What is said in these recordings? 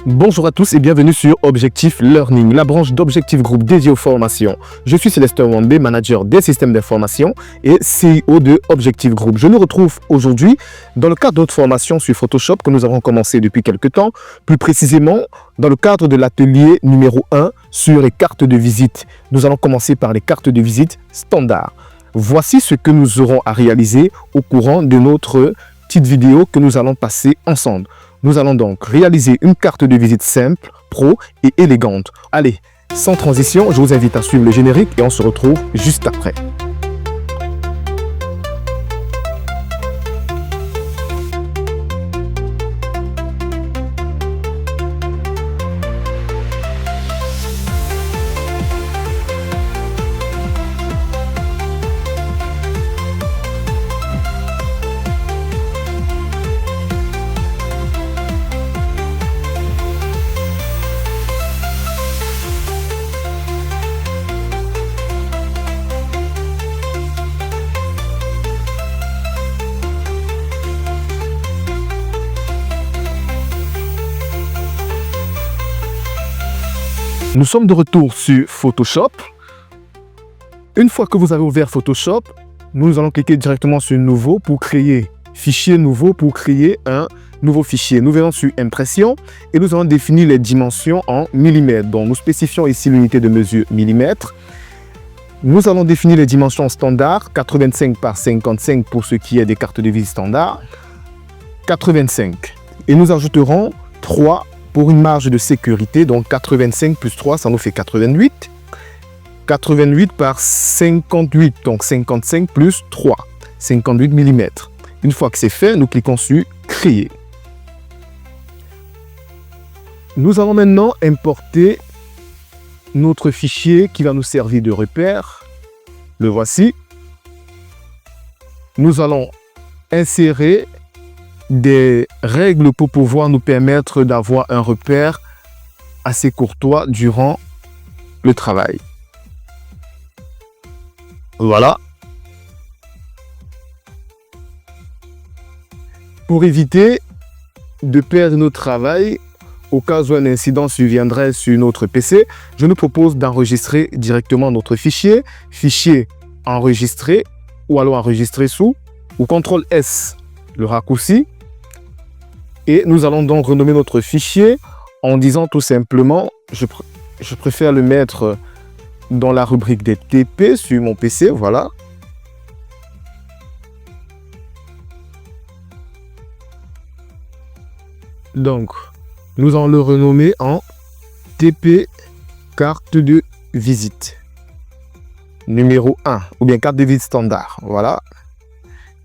Bonjour à tous et bienvenue sur Objectif Learning, la branche d'Objectif Group dédiée aux formations. Je suis Célestin Wambé, manager des systèmes d'information et CEO de Objectif Group. Je nous retrouve aujourd'hui dans le cadre de notre formation sur Photoshop que nous avons commencé depuis quelques temps, plus précisément dans le cadre de l'atelier numéro 1 sur les cartes de visite. Nous allons commencer par les cartes de visite standard. Voici ce que nous aurons à réaliser au courant de notre petite vidéo que nous allons passer ensemble. Nous allons donc réaliser une carte de visite simple, pro et élégante. Allez, sans transition, je vous invite à suivre le générique et on se retrouve juste après. Nous sommes de retour sur Photoshop. Une fois que vous avez ouvert Photoshop, nous allons cliquer directement sur Nouveau pour créer Fichier nouveau pour créer un nouveau fichier. Nous verrons sur Impression et nous allons définir les dimensions en millimètres. Donc nous spécifions ici l'unité de mesure millimètres. Nous allons définir les dimensions standards, 85 par 55 pour ce qui est des cartes de visite standard, 85. Et nous ajouterons 3 pour une marge de sécurité, donc 85 plus 3, ça nous fait 88. 88 par 58, donc 55 plus 3, 58 mm. Une fois que c'est fait, nous cliquons sur Créer. Nous allons maintenant importer notre fichier qui va nous servir de repère. Le voici. Nous allons insérer des règles pour pouvoir nous permettre d'avoir un repère assez courtois durant le travail. Voilà. Pour éviter de perdre notre travail, au cas où un incident surviendrait sur notre PC, je nous propose d'enregistrer directement notre fichier. Fichier enregistré, ou alors enregistrer sous, ou CTRL S, le raccourci. Et nous allons donc renommer notre fichier en disant tout simplement, je préfère le mettre dans la rubrique des TP sur mon PC, voilà. Donc, nous allons le renommer en TP carte de visite numéro 1 ou bien carte de visite standard, voilà.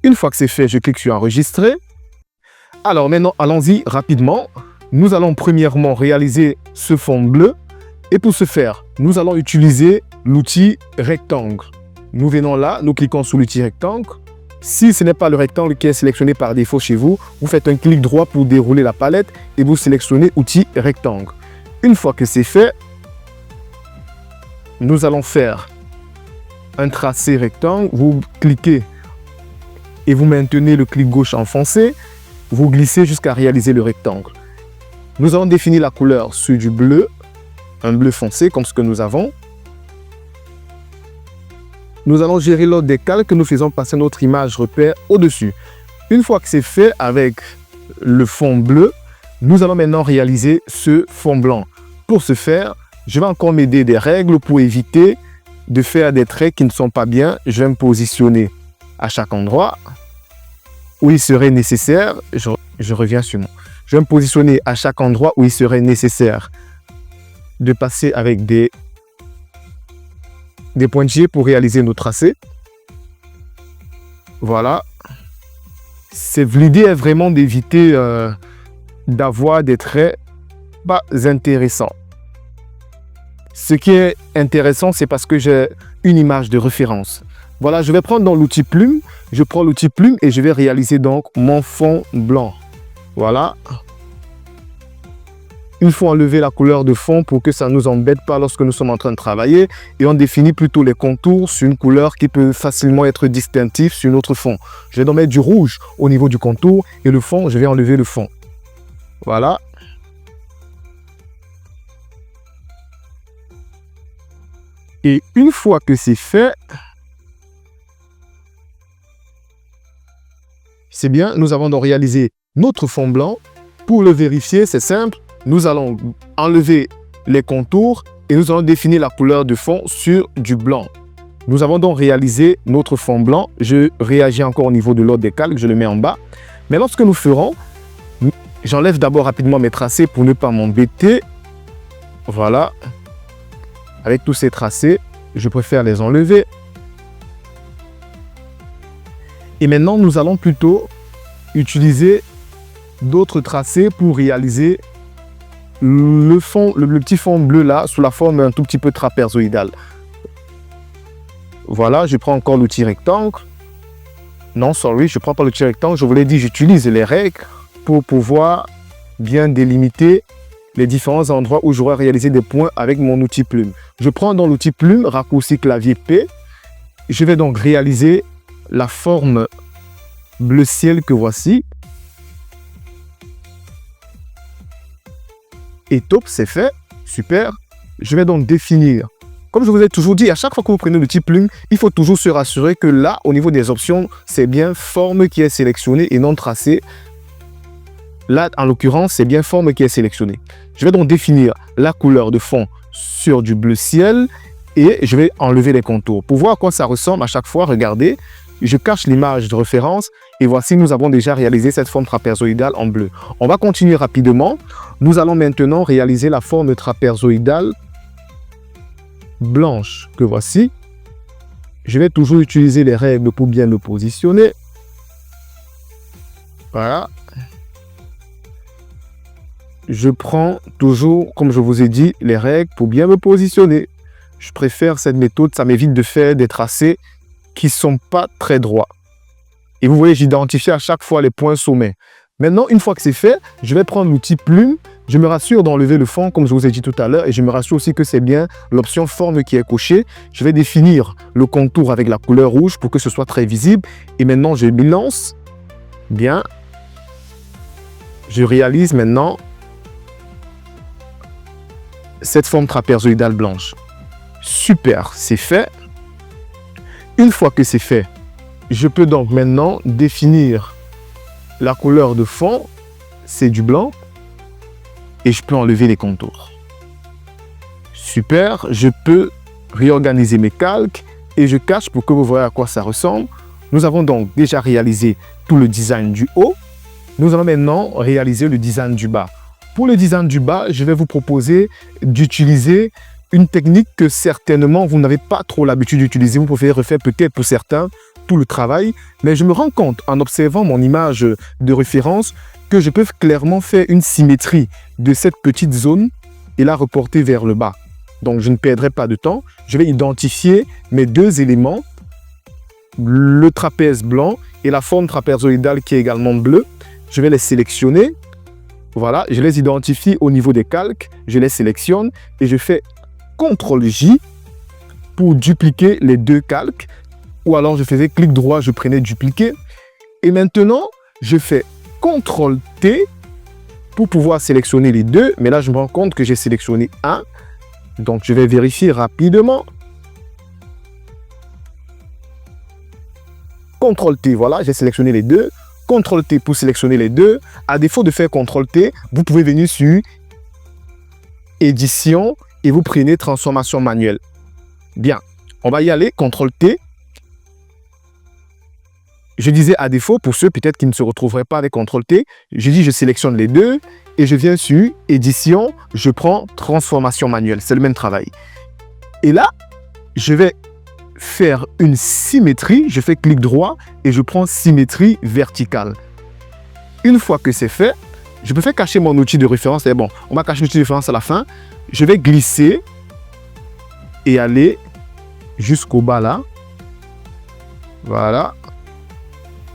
Une fois que c'est fait, je clique sur enregistrer. Alors maintenant, allons-y rapidement. Nous allons premièrement réaliser ce fond bleu. Et pour ce faire, nous allons utiliser l'outil rectangle. Nous venons là, nous cliquons sur l'outil rectangle. Si ce n'est pas le rectangle qui est sélectionné par défaut chez vous, vous faites un clic droit pour dérouler la palette et vous sélectionnez outil rectangle. Une fois que c'est fait, nous allons faire un tracé rectangle. Vous cliquez et vous maintenez le clic gauche enfoncé. Vous glissez jusqu'à réaliser le rectangle. Nous allons définir la couleur sur du bleu, un bleu foncé comme ce que nous avons. Nous allons gérer l'ordre des calques, nous faisons passer notre image repère au-dessus. Une fois que c'est fait avec le fond bleu, nous allons maintenant réaliser ce fond blanc. Pour ce faire, je vais encore m'aider des règles pour éviter de faire des traits qui ne sont pas bien. Je vais me positionner à chaque endroit où il serait nécessaire, je reviens sur moi. Je vais me positionner à chaque endroit où il serait nécessaire de passer avec des pointillés pour réaliser nos tracés. Voilà. L'idée est vraiment d'éviter d'avoir des traits pas intéressants. Ce qui est intéressant, c'est parce que j'ai une image de référence. Voilà, je vais prendre dans l'outil plume. Je prends l'outil plume et je vais réaliser donc mon fond blanc. Voilà. Il faut enlever la couleur de fond pour que ça ne nous embête pas lorsque nous sommes en train de travailler. Et on définit plutôt les contours sur une couleur qui peut facilement être distinctive sur notre fond. Je vais donc mettre du rouge au niveau du contour et le fond, je vais enlever le fond. Voilà. Et une fois que c'est fait, c'est bien, nous avons donc réalisé notre fond blanc. Pour le vérifier, c'est simple. Nous allons enlever les contours et nous allons définir la couleur de fond sur du blanc. Nous avons donc réalisé notre fond blanc. Je réagis encore au niveau de l'ordre des calques, je le mets en bas. Mais lorsque nous ferons, j'enlève d'abord rapidement mes tracés pour ne pas m'embêter. Voilà. Avec tous ces tracés, je préfère les enlever. Et maintenant, nous allons plutôt utiliser d'autres tracés pour réaliser le petit fond bleu là, sous la forme un tout petit peu trapézoïdale. Voilà, je prends encore l'outil rectangle. Non, sorry, je ne prends pas l'outil rectangle. Je vous l'ai dit, j'utilise les règles pour pouvoir bien délimiter les différents endroits où j'aurai réalisé des points avec mon outil plume. Je prends dans l'outil plume, raccourci clavier P. Je vais donc réaliser la forme bleu ciel que voici. Et top, c'est fait. Super. Je vais donc définir. Comme je vous ai toujours dit, à chaque fois que vous prenez l'outil plume, il faut toujours se rassurer que là, au niveau des options, c'est bien forme qui est sélectionnée et non tracé. Là, en l'occurrence, c'est bien forme qui est sélectionnée. Je vais donc définir la couleur de fond sur du bleu ciel et je vais enlever les contours. Pour voir à quoi ça ressemble à chaque fois, regardez, je cache l'image de référence et voici, nous avons déjà réalisé cette forme trapézoïdale en bleu. On va continuer rapidement. Nous allons maintenant réaliser la forme trapézoïdale blanche que voici. Je vais toujours utiliser les règles pour bien me positionner. Voilà. Je prends toujours, comme je vous ai dit, les règles pour bien me positionner. Je préfère cette méthode, ça m'évite de faire des tracés qui ne sont pas très droits. Et vous voyez, j'identifie à chaque fois les points sommets. Maintenant, une fois que c'est fait, je vais prendre l'outil plume. Je me rassure d'enlever le fond, comme je vous ai dit tout à l'heure, et je me rassure aussi que c'est bien l'option forme qui est cochée. Je vais définir le contour avec la couleur rouge pour que ce soit très visible. Et maintenant, je m'y lance. Bien. Je réalise maintenant cette forme trapézoïdale blanche. Super, c'est fait. Une fois que c'est fait, je peux donc maintenant définir la couleur de fond, c'est du blanc, et je peux enlever les contours. Super, je peux réorganiser mes calques et je cache pour que vous voyez à quoi ça ressemble. Nous avons donc déjà réalisé tout le design du haut. Nous allons maintenant réaliser le design du bas. Pour le design du bas, je vais vous proposer d'utiliser une technique que certainement vous n'avez pas trop l'habitude d'utiliser. Vous préférez refaire peut-être pour certains tout le travail, mais je me rends compte en observant mon image de référence que je peux clairement faire une symétrie de cette petite zone et la reporter vers le bas. Donc je ne perdrai pas de temps. Je vais identifier mes deux éléments, le trapèze blanc et la forme trapézoïdale qui est également bleue. Je vais les sélectionner. Voilà, je les identifie au niveau des calques, je les sélectionne et je fais CTRL-J pour dupliquer les deux calques. Ou alors je faisais clic droit, je prenais dupliquer. Et maintenant, je fais CTRL-T pour pouvoir sélectionner les deux. Mais là, je me rends compte que j'ai sélectionné un. Donc, je vais vérifier rapidement. CTRL-T, voilà, j'ai sélectionné les deux. CTRL-T pour sélectionner les deux. À défaut de faire CTRL-T, vous pouvez venir sur Édition et vous prenez Transformation manuelle. Bien, on va y aller, CTRL-T. Je disais à défaut, pour ceux peut-être qui ne se retrouveraient pas avec CTRL-T, je dis je sélectionne les deux et je viens sur Édition, je prends Transformation manuelle. C'est le même travail. Et là, je vais faire une symétrie, je fais clic droit et je prends symétrie verticale. Une fois que c'est fait, je peux faire cacher mon outil de référence. Et bon, on va cacher l'outil de référence à la fin. Je vais glisser et aller jusqu'au bas là. Voilà.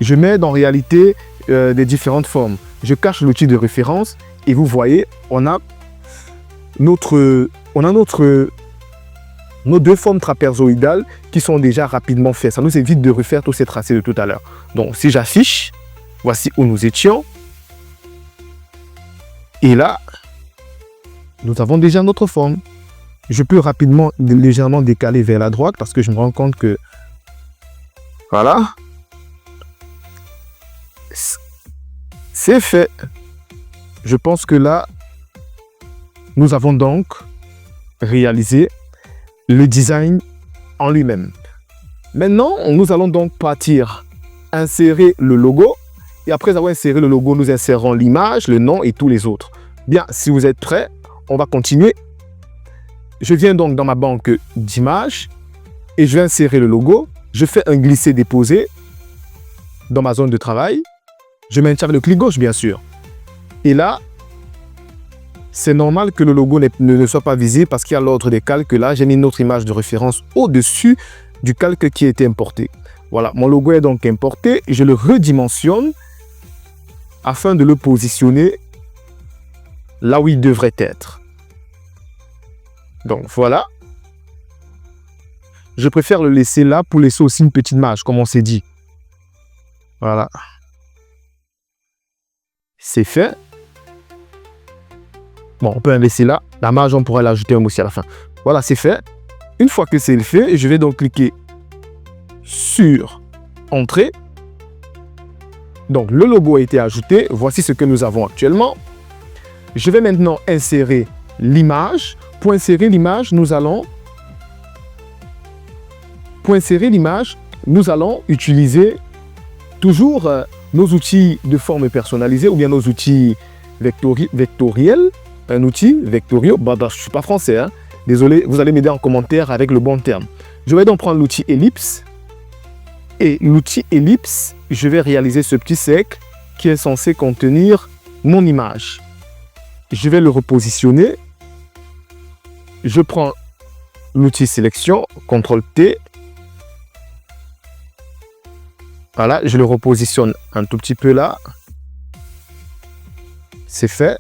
Je mets dans réalité des différentes formes. Je cache l'outil de référence et vous voyez, on a nos deux formes trapézoïdales qui sont déjà rapidement faites. Ça nous évite de refaire tous ces tracés de tout à l'heure. Donc, si j'affiche, voici où nous étions. Et là, nous avons déjà notre forme. je peux rapidement, légèrement décaler vers la droite parce que je me rends compte que, voilà, c'est fait. Je pense que là, nous avons donc réalisé le design en lui-même. Maintenant, nous allons donc partir insérer le logo. Et après avoir inséré le logo, nous insérons l'image, le nom et tous les autres. Bien, si vous êtes prêts, on va continuer. Je viens donc dans ma banque d'images et je vais insérer le logo. Je fais un glisser-déposer dans ma zone de travail. Je maintiens avec le clic gauche, bien sûr. Et là, c'est normal que le logo ne soit pas visible parce qu'il y a l'ordre des calques. Là, j'ai mis une autre image de référence au-dessus du calque qui a été importé. Voilà, mon logo est donc importé. Je le redimensionne afin de le positionner là où il devrait être. Donc voilà. Je préfère le laisser là pour laisser aussi une petite marge, comme on s'est dit. Voilà. C'est fait. Bon, on peut la laisser là. La marge, on pourrait l'ajouter aussi à la fin. Voilà, c'est fait. Une fois que c'est fait, je vais donc cliquer sur Entrée. Donc, le logo a été ajouté. Voici ce que nous avons actuellement. Je vais maintenant insérer l'image. Pour insérer l'image, nous allons utiliser toujours nos outils de forme personnalisée ou bien nos outils vectoriels. Un outil vectoriel. Bah, je ne suis pas français. Hein. Désolé, vous allez m'aider en commentaire avec le bon terme. Je vais donc prendre l'outil ellipse. Et l'outil ellipse, je vais réaliser ce petit cercle qui est censé contenir mon image. Je vais le repositionner. Je prends l'outil sélection, CTRL-T. Voilà, je le repositionne un tout petit peu là. C'est fait.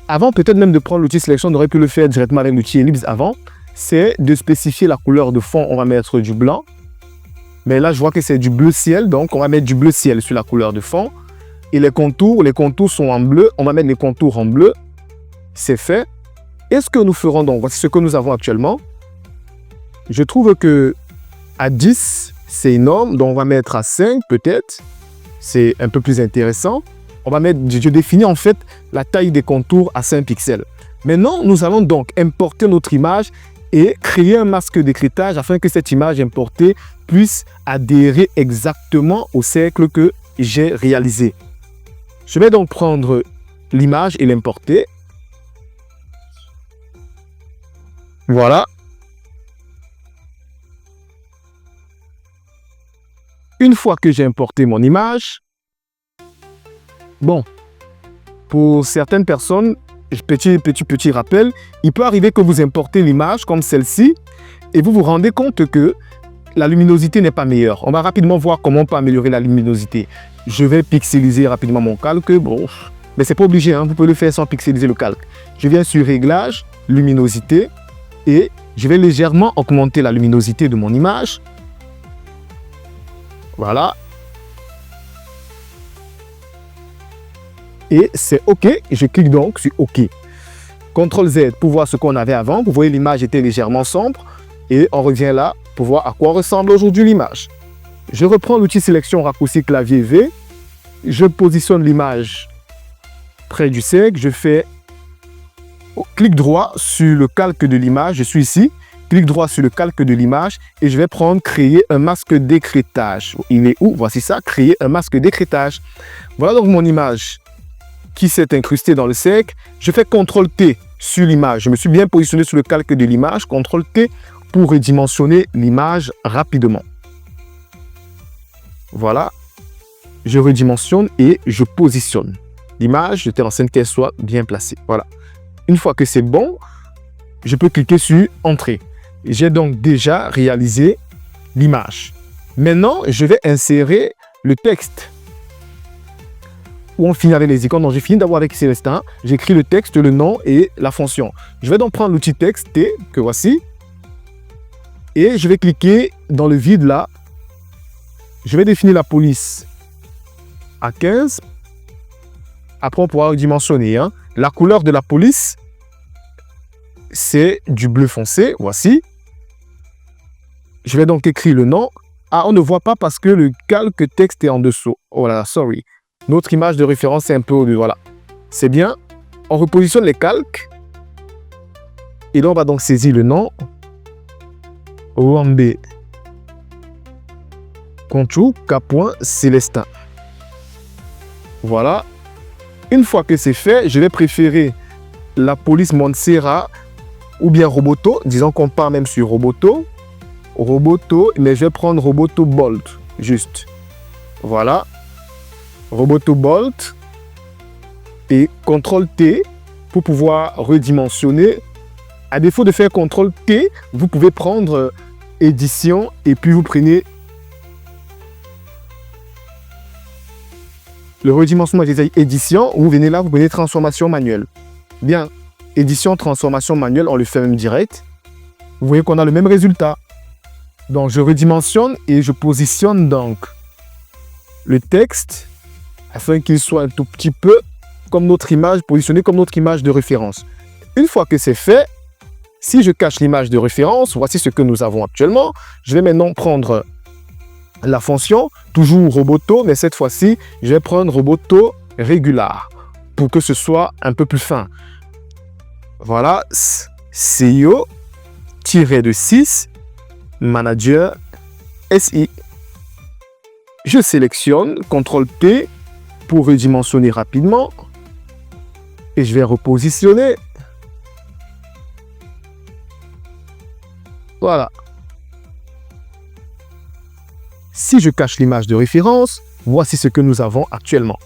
Avant, peut-être même de prendre l'outil sélection, on aurait pu le faire directement avec l'outil ellipse avant. C'est de spécifier la couleur de fond. On va mettre du blanc. Mais là, je vois que c'est du bleu ciel. Donc, on va mettre du bleu ciel sur la couleur de fond. Et les contours sont en bleu. On va mettre les contours en bleu. C'est fait. Et ce que nous ferons donc, voici ce que nous avons actuellement. Je trouve que à 10, c'est énorme. Donc, on va mettre à 5 peut-être. C'est un peu plus intéressant. On va mettre, je définis en fait la taille des contours à 5 pixels. Maintenant, nous allons donc importer notre image et créer un masque d'écrêtage afin que cette image importée puisse adhérer exactement au cercle que j'ai réalisé. Je vais donc prendre l'image et l'importer. Voilà. Une fois que j'ai importé mon image, bon, pour certaines personnes, petit rappel, il peut arriver que vous importez l'image comme celle-ci et vous vous rendez compte que la luminosité n'est pas meilleure. On va rapidement voir comment on peut améliorer la luminosité. Je vais pixeliser rapidement mon calque. Bon, mais c'est pas obligé, hein, vous pouvez le faire sans pixeliser le calque. Je viens sur Réglages, Luminosité et je vais légèrement augmenter la luminosité de mon image. Voilà. Et c'est OK. Je clique donc sur OK. CTRL Z pour voir ce qu'on avait avant. Vous voyez, l'image était légèrement sombre. Et on revient là pour voir à quoi ressemble aujourd'hui l'image. Je reprends l'outil sélection raccourci clavier V. Je positionne l'image près du cercle. Je fais clic droit sur le calque de l'image. Je suis ici. Clic droit sur le calque de l'image et je vais prendre créer un masque d'écrêtage. Il est où? Voici ça, créer un masque d'écrêtage. Voilà donc mon image qui s'est incrustée dans le cercle. Je fais CTRL-T sur l'image. Je me suis bien positionné sur le calque de l'image. CTRL-T pour redimensionner l'image rapidement. Voilà. Je redimensionne et je positionne l'image. Je fais en sorte qu'elle soit bien placée. Voilà. Une fois que c'est bon, je peux cliquer sur Entrée. J'ai donc déjà réalisé l'image. Maintenant, je vais insérer le texte. Où on finit avec les icônes. Donc, j'ai fini d'avoir avec Célestin. J'écris le texte, le nom et la fonction. Je vais donc prendre l'outil texte T, que voici. Et je vais cliquer dans le vide là. Je vais définir la police à 15. Après, on pourra dimensionner. La couleur de la police, c'est du bleu foncé, voici. Je vais donc écrire le nom. Ah, on ne voit pas parce que le calque texte est en dessous. Oh là là, sorry. Notre image de référence est un peu au-dessus, voilà. C'est bien. On repositionne les calques. Et là, on va donc saisir le nom. Owambe Conchou K.Célestin. Voilà. Une fois que c'est fait, je vais préférer la police Montserrat ou bien Roboto. Disons qu'on part même sur Roboto. Roboto, mais je vais prendre Roboto Bolt. Juste. Voilà. Roboto Bolt. Et CTRL-T pour pouvoir redimensionner. À défaut de faire CTRL-T, vous pouvez prendre édition et puis vous prenez le redimensionnement des éditions. Vous venez là, vous prenez transformation manuelle. Bien, édition, transformation manuelle, on le fait même direct. Vous voyez qu'on a le même résultat. Donc, je redimensionne et je positionne donc le texte afin qu'il soit un tout petit peu comme notre image, positionné comme notre image de référence. Une fois que c'est fait, si je cache l'image de référence, voici ce que nous avons actuellement. Je vais maintenant prendre la fonction, toujours Roboto, mais cette fois-ci, je vais prendre Roboto Regular pour que ce soit un peu plus fin. Voilà, CEO, tiré de 6, Manager, SI. Je sélectionne, CTRL-T pour redimensionner rapidement et je vais repositionner. Voilà. Si je cache l'image de référence, voici ce que nous avons actuellement.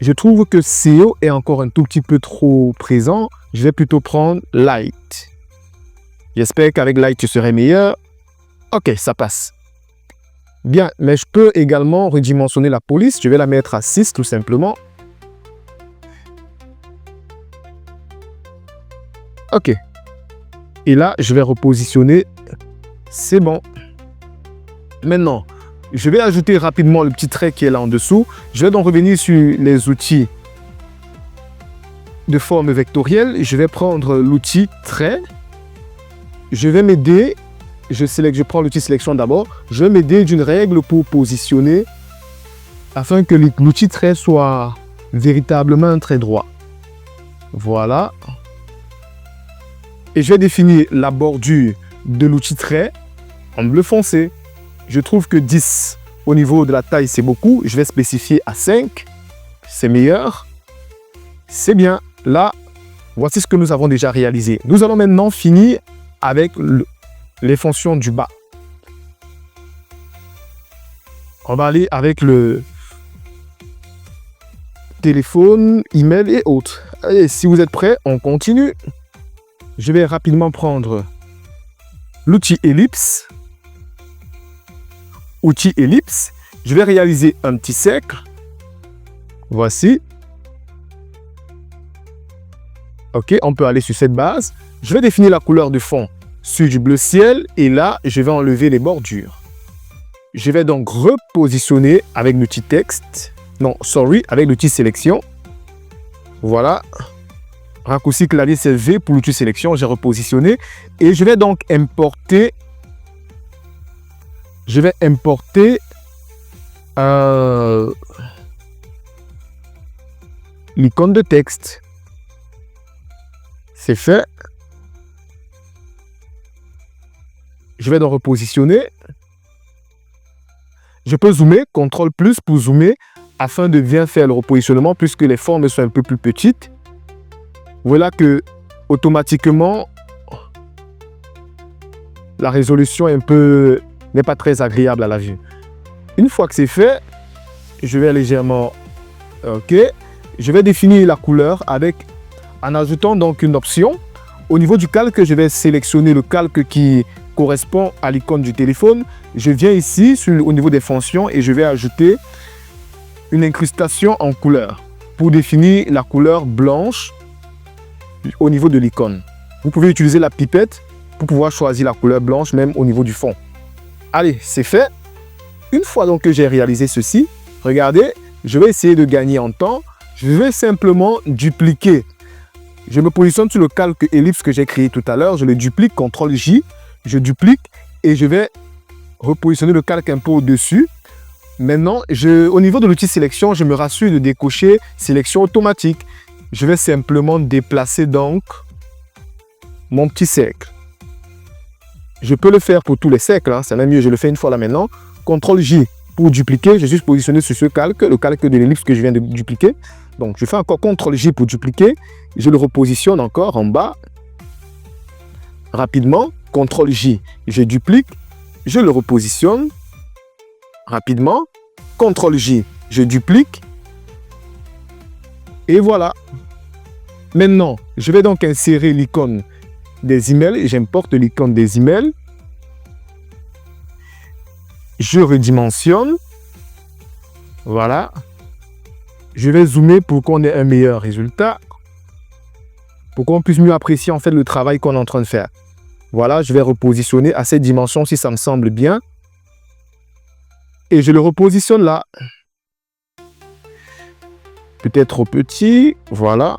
Je trouve que CO est encore un tout petit peu trop présent. Je vais plutôt prendre Light. J'espère qu'avec Light, tu serais meilleur. Ok, ça passe. Bien, mais je peux également redimensionner la police. Je vais la mettre à 6 tout simplement. Ok. Et là, je vais repositionner. C'est bon. Maintenant, je vais ajouter rapidement le petit trait qui est là en dessous. Je vais donc revenir sur les outils de forme vectorielle. Je vais prendre l'outil trait. Je vais m'aider. Je prends l'outil sélection d'abord. Je vais m'aider d'une règle pour positionner afin que l'outil trait soit véritablement un trait droit. Voilà. Et je vais définir la bordure de l'outil trait en bleu foncé. Je trouve que 10 au niveau de la taille, c'est beaucoup. Je vais spécifier à 5. C'est meilleur. C'est bien. Là, voici ce que nous avons déjà réalisé. Nous allons maintenant finir avec les fonctions du bas. On va aller avec le téléphone, email et autres. Allez, si vous êtes prêts, on continue. Je vais rapidement prendre l'outil ellipse. Outil ellipse. Je vais réaliser un petit cercle. Voici. Ok, on peut aller sur cette base. Je vais définir la couleur de fond sur du bleu ciel. Et là, je vais enlever les bordures. Je vais donc repositionner avec l'outil texte. Non, sorry, avec l'outil sélection. Voilà. Raccourci clavier, c'est V pour l'outil sélection. J'ai repositionné. Et je vais donc importer. Je vais importer l'icône de texte. C'est fait. Je vais donc repositionner. Je peux zoomer, CTRL+ pour zoomer, afin de bien faire le repositionnement, puisque les formes sont un peu plus petites. Voilà que, automatiquement, la résolution n'est pas très agréable à la vue. Une fois que c'est fait, je vais légèrement... Ok. Je vais définir la couleur en ajoutant donc une option. Au niveau du calque, je vais sélectionner le calque qui correspond à l'icône du téléphone. Je viens ici au niveau des fonctions et je vais ajouter une incrustation en couleur pour définir la couleur blanche au niveau de l'icône. Vous pouvez utiliser la pipette pour pouvoir choisir la couleur blanche même au niveau du fond. Allez, c'est fait. Une fois donc que j'ai réalisé ceci, regardez, je vais essayer de gagner en temps. Je vais simplement dupliquer Je me positionne sur le calque ellipse que j'ai créé tout à l'heure. Je le duplique, CTRL-J. Je duplique et je vais repositionner le calque un peu au-dessus. Maintenant, au niveau de l'outil sélection, je me rassure de décocher sélection automatique. Je vais simplement déplacer donc mon petit cercle. Je peux le faire pour tous les cercles, hein. C'est même mieux, je le fais une fois là maintenant. CTRL-J pour dupliquer, je suis positionné sur ce calque, le calque de l'ellipse que je viens de dupliquer. Donc, je fais encore CTRL-J pour dupliquer. Je le repositionne encore en bas. Rapidement, CTRL-J, je duplique. Je le repositionne. Rapidement. CTRL-J, je duplique. Et voilà. Maintenant, je vais donc insérer l'icône des emails. J'importe l'icône des emails. Je redimensionne. Voilà. Je vais zoomer pour qu'on ait un meilleur résultat. Pour qu'on puisse mieux apprécier en fait le travail qu'on est en train de faire. Voilà, je vais repositionner à cette dimension si ça me semble bien. Et je le repositionne là. Peut-être trop petit. Voilà.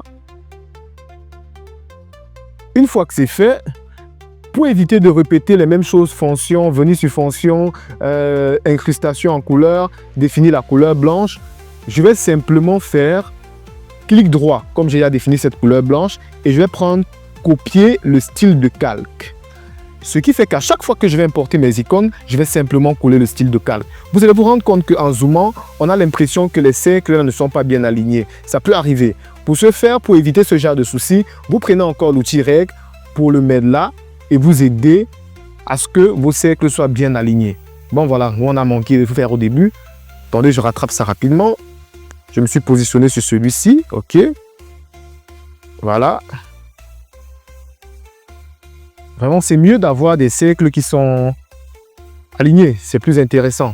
Une fois que c'est fait, pour éviter de répéter les mêmes choses, fonction, venir sur fonction, incrustation en couleur, définir la couleur blanche, je vais simplement faire clic droit, comme j'ai déjà défini cette couleur blanche, et je vais prendre copier le style de calque. Ce qui fait qu'à chaque fois que je vais importer mes icônes, je vais simplement coller le style de calque. Vous allez vous rendre compte qu'en zoomant, on a l'impression que les cercles ne sont pas bien alignés. Ça peut arriver. Pour ce faire, pour éviter ce genre de soucis, vous prenez encore l'outil règle pour le mettre là et vous aider à ce que vos cercles soient bien alignés. Bon voilà, on a manqué de faire au début. Attendez, je rattrape ça rapidement. Je me suis positionné sur celui-ci. OK. Voilà. Vraiment, c'est mieux d'avoir des cercles qui sont alignés. C'est plus intéressant.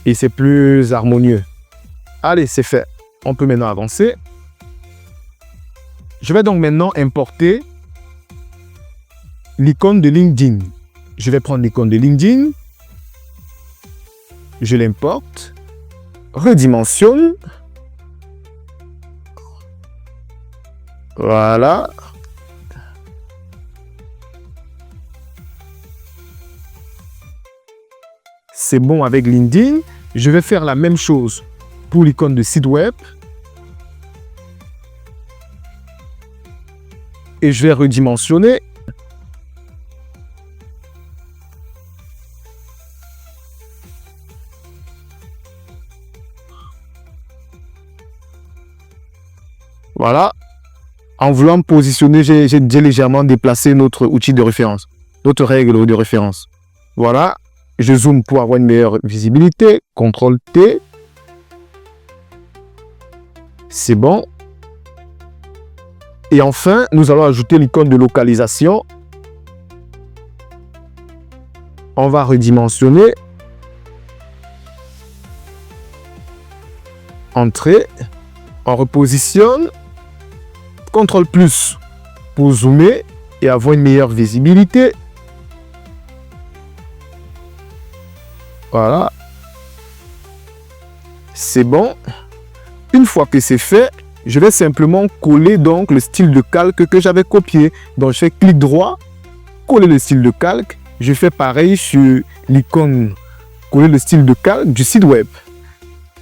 Et c'est plus harmonieux. Allez, c'est fait. On peut maintenant avancer. Je vais donc maintenant importer l'icône de LinkedIn. Je vais prendre l'icône de LinkedIn. Je l'importe. Redimensionne. Voilà. C'est bon avec LinkedIn. Je vais faire la même chose pour l'icône de site web. Et je vais redimensionner. Voilà. En voulant me positionner, j'ai légèrement déplacé notre outil de référence, notre règle de référence. Voilà. Je zoome pour avoir une meilleure visibilité. CTRL-T. C'est bon. Et enfin, nous allons ajouter l'icône de localisation. On va redimensionner. Entrée. On repositionne. CTRL+ pour zoomer et avoir une meilleure visibilité. Voilà. C'est bon. Une fois que c'est fait, je vais simplement coller donc le style de calque que j'avais copié. Donc, je fais clic droit, coller le style de calque. Je fais pareil sur l'icône, coller le style de calque du site web.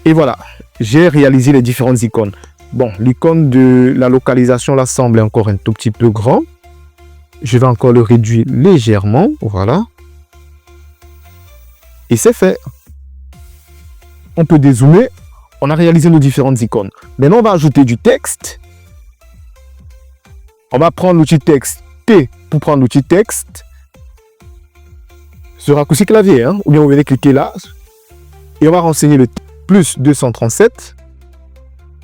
Et voilà, j'ai réalisé les différentes icônes. Bon, l'icône de la localisation là semble encore un tout petit peu grand. Je vais encore le réduire légèrement. Voilà. Et c'est fait. On peut dézoomer. On a réalisé nos différentes icônes. Maintenant, on va ajouter du texte. On va prendre l'outil texte T pour prendre l'outil texte. Ce raccourci clavier, hein, ou bien vous venez cliquer là. Et on va renseigner le plus 237.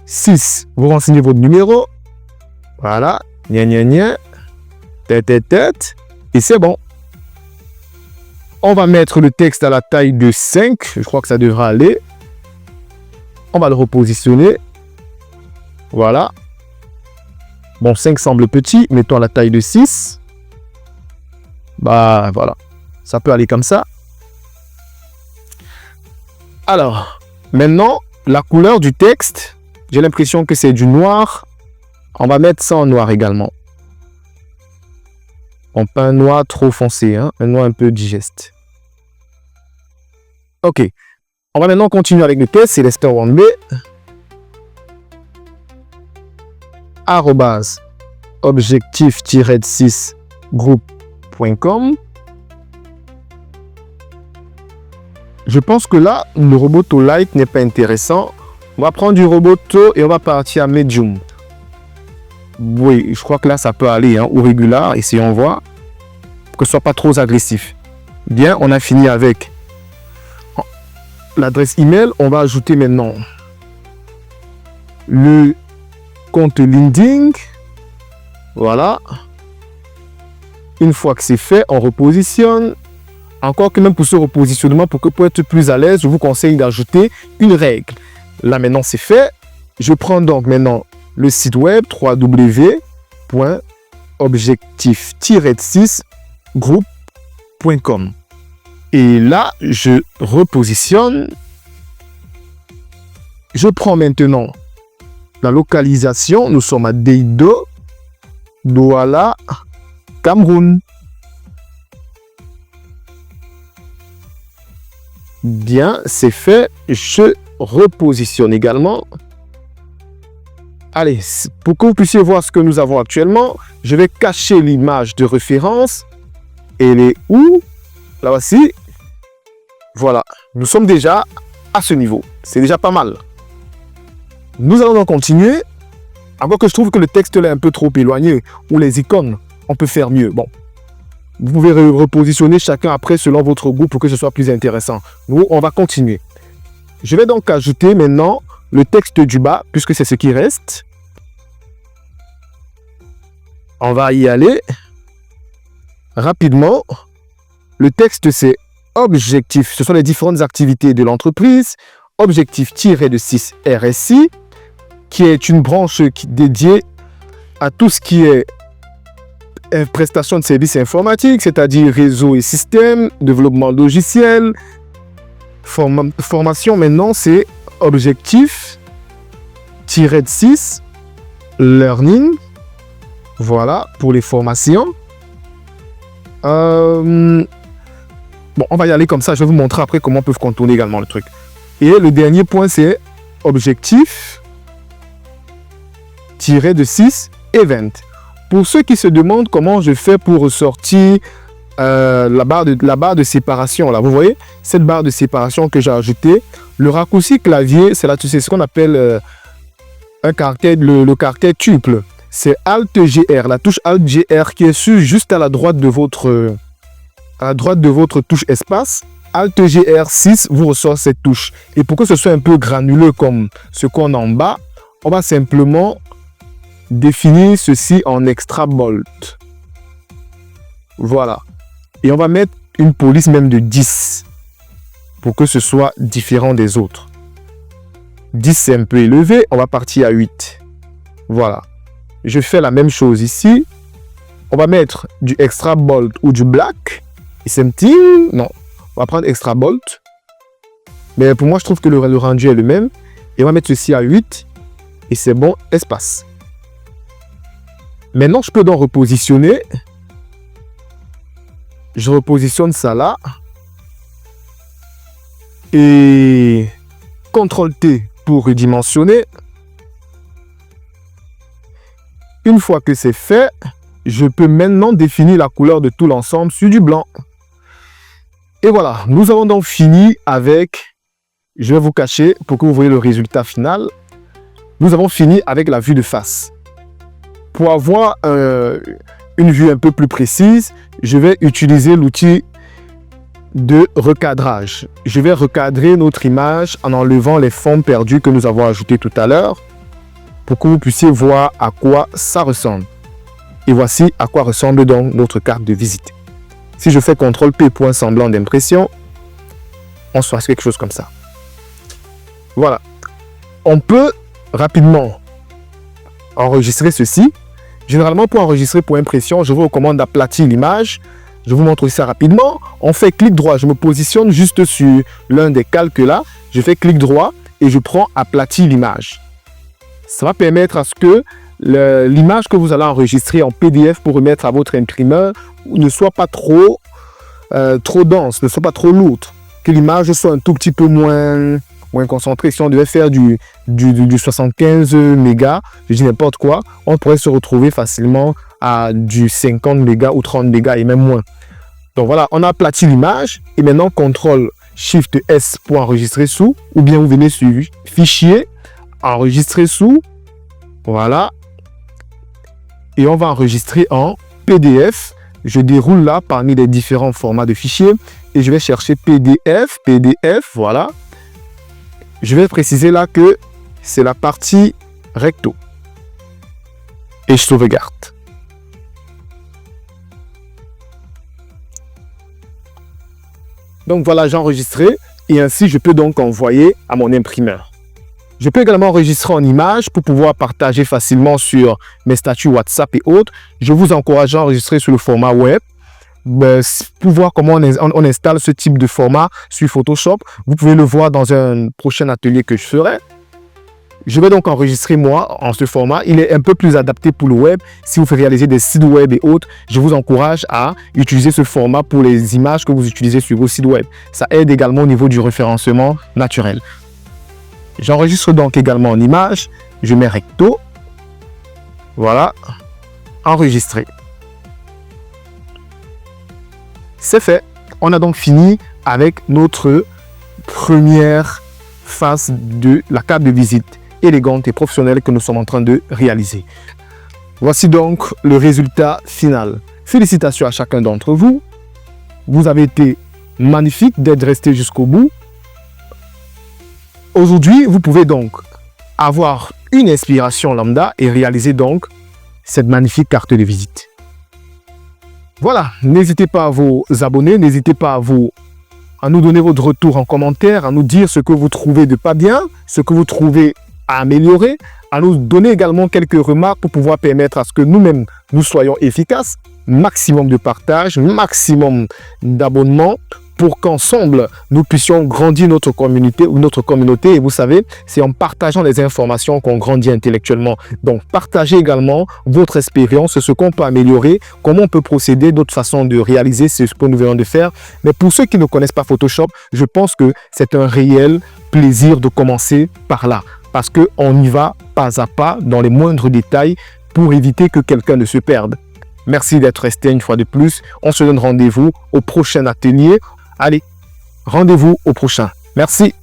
6, vous renseignez votre numéro. Voilà. Gna gna gna. Tête. Et c'est bon. On va mettre le texte à la taille de 5. Je crois que ça devra aller. On va le repositionner. Voilà. Bon, 5 semble petit. Mettons à la taille de 6. Bah, voilà. Ça peut aller comme ça. Alors, maintenant, la couleur du texte, j'ai l'impression que c'est du noir On va mettre ça en noir également. Bon, pas un noir trop foncé, hein, un noir un peu digeste. Ok. On va maintenant continuer avec le test. C'est Lester1b. @objectif-6group.com. Je pense que là, le Roboto Light n'est pas intéressant. On va prendre du Roboto et on va partir à Medium. Oui, je crois que là, ça peut aller, hein, ou régular. Essayons voir. Pour que ce soit pas trop agressif. Bien, on a fini avec l'adresse email. On va ajouter maintenant le compte LinkedIn. Voilà. Une fois que c'est fait, on repositionne. Encore que même pour ce repositionnement, pour être plus à l'aise, je vous conseille d'ajouter une règle. Là, maintenant, c'est fait. Je prends donc maintenant le site web www.objectif-6group.com. Et là, je repositionne. Je prends maintenant la localisation. Nous sommes à Deido, Douala, Cameroun. Bien, c'est fait. Je repositionne également. Allez, pour que vous puissiez voir ce que nous avons actuellement, je vais cacher l'image de référence. Elle est où? Là voici. Voilà, nous sommes déjà à ce niveau. C'est déjà pas mal. Nous allons donc continuer. Encore que je trouve que le texte là est un peu trop éloigné, ou les icônes, on peut faire mieux. Bon, vous pouvez repositionner chacun après selon votre goût pour que ce soit plus intéressant. Nous, on va continuer. Je vais donc ajouter maintenant le texte du bas, puisque c'est ce qui reste. On va y aller rapidement. Le texte, c'est objectif. Ce sont les différentes activités de l'entreprise. Objectif-6 RSI, qui est une branche dédiée à tout ce qui est prestation de services informatiques, c'est-à-dire réseau et système, développement logiciel, formation. Maintenant, c'est objectif-6 learning. Voilà, pour les formations. Bon, on va y aller comme ça. Je vais vous montrer après comment on peut contourner également le truc. Et le dernier point, c'est objectif-6 event. Pour ceux qui se demandent comment je fais pour ressortir la barre de séparation, là, vous voyez, cette barre de séparation que j'ai ajoutée, le raccourci clavier, c'est ce qu'on appelle un caractère, le caractère tuple. C'est Alt-GR, la touche Alt-GR qui est juste à la droite de votre touche espace. Alt-GR6 vous ressort cette touche. Et pour que ce soit un peu granuleux comme ce qu'on a en bas, on va simplement définir ceci en extra bold. Voilà. Et on va mettre une police même de 10 pour que ce soit différent des autres. 10 c'est un peu élevé, on va partir à 8. Voilà. Je fais la même chose ici. On va mettre du extra bold ou du black. Et c'est un petit... Non, on va prendre extra bold. Mais pour moi, je trouve que le rendu est le même. Et on va mettre ceci à 8. Et c'est bon, espace. Maintenant, je peux donc repositionner. Je repositionne ça là. Et CTRL-T pour redimensionner. Une fois que c'est fait, je peux maintenant définir la couleur de tout l'ensemble sur du blanc. Et voilà, nous avons donc fini avec, je vais vous cacher pour que vous voyez le résultat final. Nous avons fini avec la vue de face. Pour avoir une vue un peu plus précise, je vais utiliser l'outil de recadrage. Je vais recadrer notre image en enlevant les fonds perdus que nous avons ajoutés tout à l'heure pour que vous puissiez voir à quoi ça ressemble. Et voici à quoi ressemble donc notre carte de visite. Si je fais CTRL-P point semblant d'impression, on se passe quelque chose comme ça. Voilà. On peut rapidement enregistrer ceci. Généralement, pour enregistrer pour impression, je vous recommande d'aplatir l'image. Je vous montre ça rapidement. On fait clic droit. Je me positionne juste sur l'un des calques là. Je fais clic droit et je prends aplatir l'image. Ça va permettre à ce que l'image que vous allez enregistrer en PDF pour remettre à votre imprimeur ne soit pas trop dense, ne soit pas trop lourde. Que l'image soit un tout petit peu moins concentrée. Si on devait faire du 75 mégas, je dis n'importe quoi, on pourrait se retrouver facilement à du 50 mégas ou 30 mégas et même moins. Donc voilà, on a aplati l'image et maintenant CTRL SHIFT S pour enregistrer sous, ou bien vous venez sur Fichier, enregistrer sous, voilà, et on va enregistrer en PDF. Je déroule là parmi les différents formats de fichiers et je vais chercher PDF, voilà. Je vais préciser là que c'est la partie recto et je sauvegarde. Donc voilà, j'ai enregistré et ainsi je peux donc envoyer à mon imprimeur. Je peux également enregistrer en image pour pouvoir partager facilement sur mes statuts WhatsApp et autres. Je vous encourage à enregistrer sur le format web. Pour voir comment on installe ce type de format sur Photoshop, vous pouvez le voir dans un prochain atelier que je ferai. Je vais donc enregistrer moi en ce format. Il est un peu plus adapté pour le web. Si vous faites réaliser des sites web et autres, je vous encourage à utiliser ce format pour les images que vous utilisez sur vos sites web. Ça aide également au niveau du référencement naturel. J'enregistre donc également en image. Je mets recto. Voilà. Enregistrer. C'est fait. On a donc fini avec notre première phase de la carte de visite élégante et professionnelle que nous sommes en train de réaliser. Voici donc le résultat final. Félicitations à chacun d'entre vous. Vous avez été magnifique d'être resté jusqu'au bout. Aujourd'hui, vous pouvez donc avoir une inspiration lambda et réaliser donc cette magnifique carte de visite. Voilà, n'hésitez pas à vous abonner, n'hésitez pas à nous donner votre retour en commentaire, à nous dire ce que vous trouvez de pas bien, ce que vous trouvez à améliorer, à nous donner également quelques remarques pour pouvoir permettre à ce que nous-mêmes, nous soyons efficaces. Maximum de partage, maximum d'abonnements pour qu'ensemble, nous puissions grandir notre communauté. Et vous savez, c'est en partageant les informations qu'on grandit intellectuellement. Donc, partagez également votre expérience, ce qu'on peut améliorer, comment on peut procéder, d'autres façons de réaliser ce que nous venons de faire. Mais pour ceux qui ne connaissent pas Photoshop, je pense que c'est un réel plaisir de commencer par là. Parce qu'on y va pas à pas dans les moindres détails pour éviter que quelqu'un ne se perde. Merci d'être resté une fois de plus. On se donne rendez-vous au prochain atelier. Allez, rendez-vous au prochain. Merci.